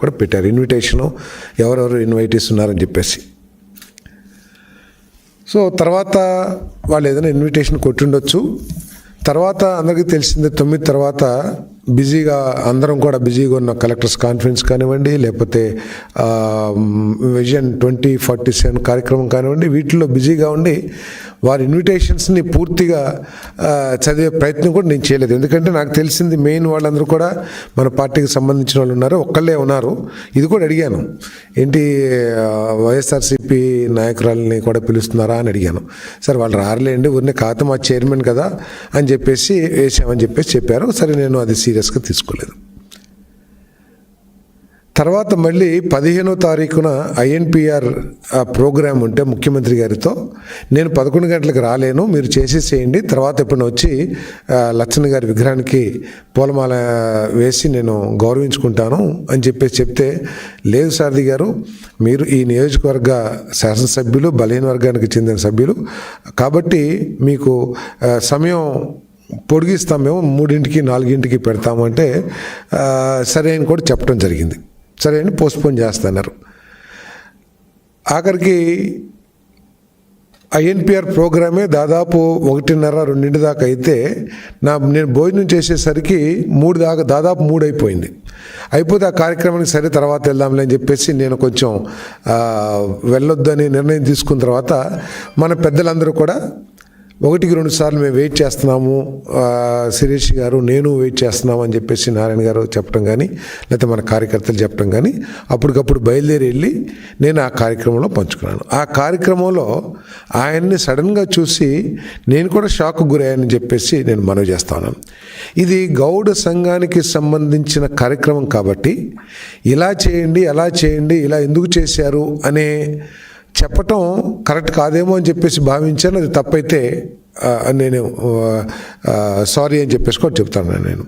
కూడా పెట్టారు ఇన్విటేషను, ఎవరెవరు ఇన్వైటీస్ ఉన్నారని చెప్పేసి. సో తర్వాత వాళ్ళు ఏదైనా ఇన్విటేషన్ కొట్టుండొచ్చు. తర్వాత అందరికీ తెలిసిందే 9 తర్వాత బిజీగా అందరం కూడా బిజీగా ఉన్న కలెక్టర్స్ కాన్ఫరెన్స్ కానివ్వండి, లేకపోతే విజన్ 2047 కార్యక్రమం కానివ్వండి, వీటిల్లో బిజీగా ఉండి వారి ఇన్విటేషన్స్ని పూర్తిగా చదివే ప్రయత్నం కూడా నేను చేయలేదు. ఎందుకంటే నాకు తెలిసింది మెయిన్ వాళ్ళందరూ కూడా మన పార్టీకి సంబంధించిన వాళ్ళు ఉన్నారు, ఒక్కళ్ళే ఉన్నారు. ఇది కూడా అడిగాను, ఏంటి వైఎస్ఆర్సీపీ నాయకురాలని కూడా పిలుస్తున్నారా అని అడిగాను. సరే వాళ్ళు రారులేండి, ఊరినే కాదు మా చైర్మన్ కదా అని చెప్పేసి వేసామని చెప్పేసి చెప్పారు. సరే నేను అది సీరియస్గా తీసుకోలేదు. తర్వాత మళ్ళీ 15వ తారీఖున INPR ప్రోగ్రాం ఉంటే ముఖ్యమంత్రి గారితో, నేను 11 గంటలకు రాలేను, మీరు చేసేసేయండి, తర్వాత ఎప్పుడు వచ్చి లచ్చన్న గారి విగ్రహానికి పూలమాల వేసి నేను గౌరవించుకుంటాను అని చెప్పేసి చెప్తే, లేదు సారథి గారు, మీరు ఈ నియోజకవర్గ శాసనసభ్యులు, బలహీన వర్గానికి చెందిన సభ్యులు కాబట్టి మీకు సమయం పొడిగిస్తాం, మేము 3ంటికి 4ంటికి పెడతాము అంటే సరే అని కూడా చెప్పడం జరిగింది. సరే అని పోస్ట్పోన్ చేస్తున్నారు. ఆఖరికి INPR ప్రోగ్రామే దాదాపు 1:30-2 దాకా అయితే నేను భోజనం చేసేసరికి 3 దాకా దాదాపు 3 అయిపోయింది. అయిపోతే ఆ కార్యక్రమానికి సరే తర్వాత వెళ్దాంలే అని చెప్పేసి నేను కొంచెం వెళ్ళొద్దని నిర్ణయం తీసుకున్న తర్వాత మన పెద్దలందరూ కూడా 1-2 సార్లు మేము వెయిట్ చేస్తున్నాము, శిరీష్ గారు నేను వెయిట్ చేస్తున్నాము అని చెప్పేసి నారాయణ గారు చెప్పడం కానీ, లేకపోతే మన కార్యకర్తలు చెప్పడం కానీ, అప్పటికప్పుడు బయలుదేరి వెళ్ళి నేను ఆ కార్యక్రమంలో పంచుకున్నాను. ఆ కార్యక్రమంలో ఆయన్ని సడన్గా చూసి నేను కూడా షాక్కు గురయ్యానని చెప్పేసి నేను మనవి చేస్తాను. ఇది గౌడ సంఘానికి సంబంధించిన కార్యక్రమం కాబట్టి ఇలా చేయండి, అలా చేయండి, ఇలా ఎందుకు చేశారు అనే చెప్పటం కరెక్ట్ కాదేమో అని చెప్పేసి భావించాను. అది తప్పైతే నేను సారీ అని చెప్పేసి కూడా చెప్తాను నేను.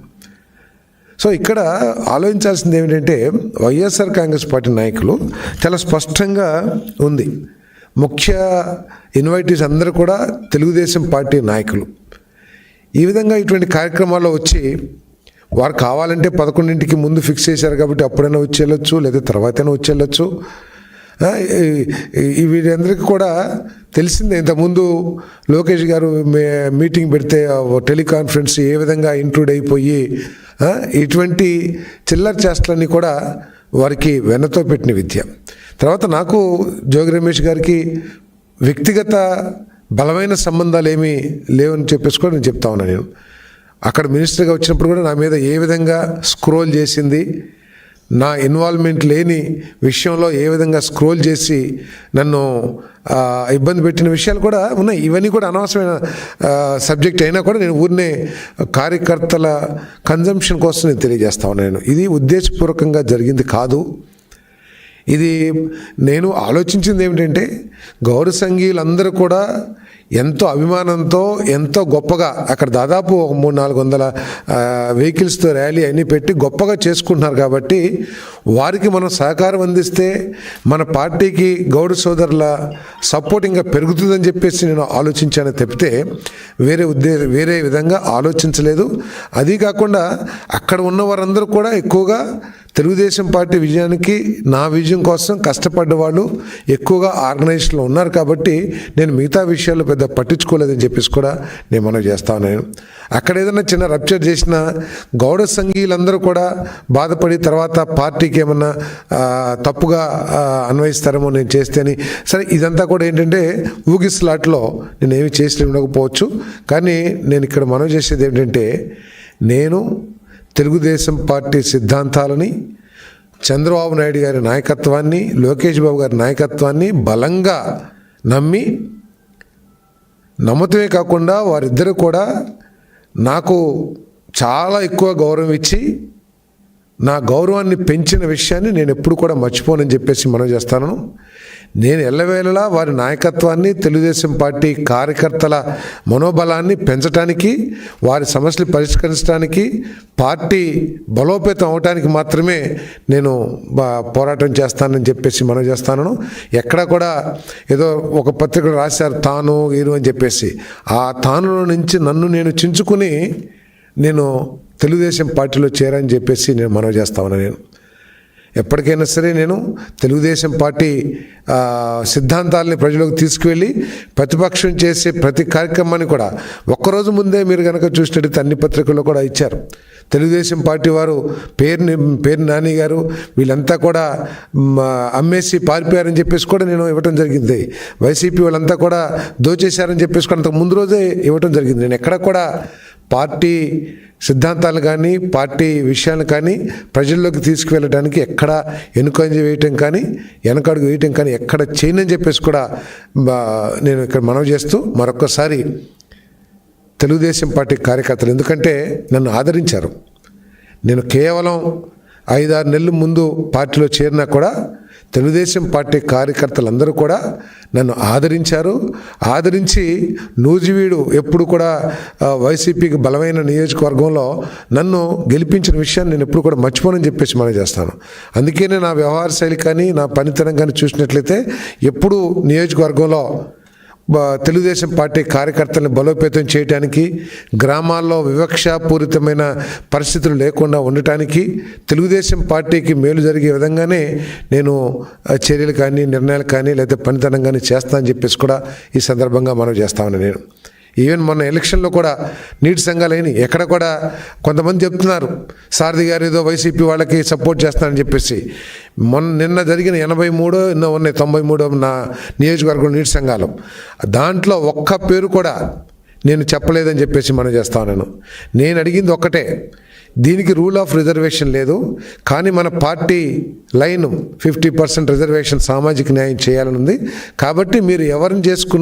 సో ఇక్కడ ఆలోచించాల్సింది ఏమిటంటే, వైఎస్ఆర్ కాంగ్రెస్ పార్టీ నాయకులు చాలా స్పష్టంగా ఉంది, ముఖ్య ఇన్వైటీస్ అందరూ కూడా తెలుగుదేశం పార్టీ నాయకులు. ఈ విధంగా ఇటువంటి కార్యక్రమాల్లో వచ్చి వారు కావాలంటే 11ంటికి ముందు ఫిక్స్ చేశారు కాబట్టి అప్పుడైనా వచ్చి వెళ్ళొచ్చు, లేదా తర్వాతైనా వచ్చి వెళ్ళొచ్చు. వీరందరికీ కూడా తెలిసిందే, ఇంతకుముందు లోకేష్ గారు మీటింగ్ పెడితే టెలికాన్ఫరెన్స్ ఏ విధంగా ఇంక్లూడ్ అయిపోయి ఇటువంటి చిల్లర చేష్టలన్నీ కూడా వారికి వెన్నతో పెట్టిన విద్య. తర్వాత నాకు జోగి రమేష్ గారికి వ్యక్తిగత బలమైన సంబంధాలు ఏమీ లేవని చెప్పేసి కూడా నేను చెప్తా ఉన్నాను. నేను అక్కడ మినిస్టర్గా వచ్చినప్పుడు కూడా నా మీద ఏ విధంగా స్క్రోల్ చేసింది, నా ఇన్వాల్వ్మెంట్ లేని విషయంలో ఏ విధంగా స్క్రోల్ చేసి నన్ను ఇబ్బంది పెట్టిన విషయాలు కూడా ఉన్నాయి. ఇవన్నీ కూడా అనవసరమైన సబ్జెక్ట్ అయినా కూడా నేను ఊరినే కార్యకర్తల కన్జంప్షన్ కోసం నేను తెలియజేస్తా ఉన్నాను. ఇది ఉద్దేశపూర్వకంగా జరిగింది కాదు. ఇది నేను ఆలోచించింది ఏమిటంటే, గౌర సంఘీయులందరూ కూడా ఎంతో అభిమానంతో ఎంతో గొప్పగా అక్కడ దాదాపు 300-400 వెహికల్స్తో ర్యాలీ అన్నీ పెట్టి గొప్పగా చేసుకుంటున్నారు కాబట్టి వారికి మనం సహకారం అందిస్తే మన పార్టీకి గౌడ సోదరుల సపోర్ట్ ఇంకా పెరుగుతుందని చెప్పేసి నేను ఆలోచించాను తప్పితే వేరే విధంగా ఆలోచించలేదు. అది కాకుండా అక్కడ ఉన్న వారందరూ కూడా ఎక్కువగా తెలుగుదేశం పార్టీ విజయానికి నా విజయం కోసం కష్టపడ్డ వాళ్ళు ఎక్కువగా ఆర్గనైజేషన్లో ఉన్నారు కాబట్టి నేను మిగతా విషయాలు పెద్ద పట్టించుకోలేదని చెప్పేసి కూడా నేను మనవి చేస్తా ఉన్నాను. అక్కడ ఏదైనా చిన్న రప్చర్ చేసిన గౌడ సంఘీయులందరూ కూడా బాధపడి తర్వాత పార్టీకి ఏమన్నా తప్పుగా అన్వయిస్తారేమో నేను చేస్తేని. సరే ఇదంతా కూడా ఏంటంటే ఊగిస్లాట్లో నేను ఏమి చేసి ఉండకపోవచ్చు. కానీ నేను ఇక్కడ మనవి చేసేది ఏంటంటే, నేను తెలుగుదేశం పార్టీ సిద్ధాంతాలని, చంద్రబాబు నాయుడు గారి నాయకత్వాన్ని, లోకేష్ బాబు గారి నాయకత్వాన్ని బలంగా నమ్మటమే కాకుండా వారిద్దరూ కూడా నాకు చాలా ఎక్కువ గౌరవం ఇచ్చి నా గౌరవాన్ని పెంచిన విషయాన్ని నేను ఎప్పుడు కూడా మర్చిపోనని చెప్పేసి మనం చేస్తాను. నేను ఎల్లవేళలా వారి నాయకత్వాన్ని, తెలుగుదేశం పార్టీ కార్యకర్తల మనోబలాన్ని పెంచడానికి, వారి సమస్యలు పరిష్కరించడానికి, పార్టీ బలోపేతం అవడానికి మాత్రమే నేను పోరాటం చేస్తానని చెప్పేసి మనం చేస్తాను. ఎక్కడ కూడా ఏదో ఒక పత్రికలు రాశారు తాను వీరు అని చెప్పేసి, ఆ తానులో నుంచి నన్ను నేను చించుకుని నేను తెలుగుదేశం పార్టీలో చేరని చెప్పేసి నేను మనవి చేస్తా ఉన్నాను. నేను ఎప్పటికైనా సరే నేను తెలుగుదేశం పార్టీ సిద్ధాంతాలని ప్రజలకు తీసుకువెళ్ళి ప్రతిపక్షం చేసే ప్రతి కార్యక్రమాన్ని కూడా ఒక్కరోజు ముందే మీరు కనుక చూసినట్టయితే అన్ని పత్రికల్లో కూడా ఇచ్చారు. తెలుగుదేశం పార్టీ వారు పేరు నాని గారు వీళ్ళంతా కూడా అమ్మేసి పారిపోయారని చెప్పేసి కూడా నేను ఇవ్వటం జరిగింది. వైసీపీ వాళ్ళంతా కూడా దోచేశారని చెప్పేసి కూడా అంతకు ముందు రోజే ఇవ్వటం జరిగింది. నేను ఎక్కడ కూడా పార్టీ సిద్ధాంతాలు కానీ పార్టీ విషయాలు కానీ ప్రజల్లోకి తీసుకువెళ్ళడానికి ఎక్కడ వెనుకంజ వేయటం కానీ వెనకడుగు వేయటం కానీ ఎక్కడ చేయనని చెప్పేసి కూడా నేను ఇక్కడ మనవి చేస్తూ మరొక్కసారి తెలుగుదేశం పార్టీ కార్యకర్తలు ఎందుకంటే నన్ను ఆదరించారు. నేను కేవలం 5-6 నెలల ముందు పార్టీలో చేరినా కూడా తెలుగుదేశం పార్టీ కార్యకర్తలందరూ కూడా నన్ను ఆదరించి నూజివీడు ఎప్పుడు కూడా వైసీపీకి బలమైన నియోజకవర్గంలో నన్ను గెలిపించిన విషయాన్ని నేను ఎప్పుడు కూడా మర్చిపోనని చెప్పేసి మనం చేస్తాను. అందుకనే నా వ్యవహార శైలి కానీ నా పనితనం కానీ చూసినట్లయితే ఎప్పుడు నియోజకవర్గంలో తెలుగుదేశం పార్టీ కార్యకర్తలను బలోపేతం చేయడానికి, గ్రామాల్లో వివక్షాపూరితమైన పరిస్థితులు లేకుండా ఉండటానికి, తెలుగుదేశం పార్టీకి మేలు జరిగే విధంగానే నేను చర్యలు కానీ నిర్ణయాలు కానీ లేదా పనితనం కానీ చేస్తానని చెప్పేసి కూడా ఈ సందర్భంగా మనం చేస్తామని నేను ఈవెన్ మొన్న ఎలక్షన్లో కూడా నీటి సంఘాలైన ఎక్కడ కూడా కొంతమంది చెప్తున్నారు సారథి గారు ఏదో వైసీపీ వాళ్ళకి సపోర్ట్ చేస్తానని చెప్పేసి. నిన్న జరిగిన 83 ఎన్నో ఉన్నాయి 93 నా నియోజకవర్గం నీటి సంఘాలు, దాంట్లో ఒక్క పేరు కూడా నేను చెప్పలేదని చెప్పేసి మనం చేస్తాను. నేను అడిగింది ఒక్కటే, దీనికి రూల్ ఆఫ్ రిజర్వేషన్ లేదు, కానీ మన పార్టీ లైన్ 50% రిజర్వేషన్ సామాజిక న్యాయం చేయాలని ఉంది. కాబట్టి మీరు ఎవరిని చేసుకున్నా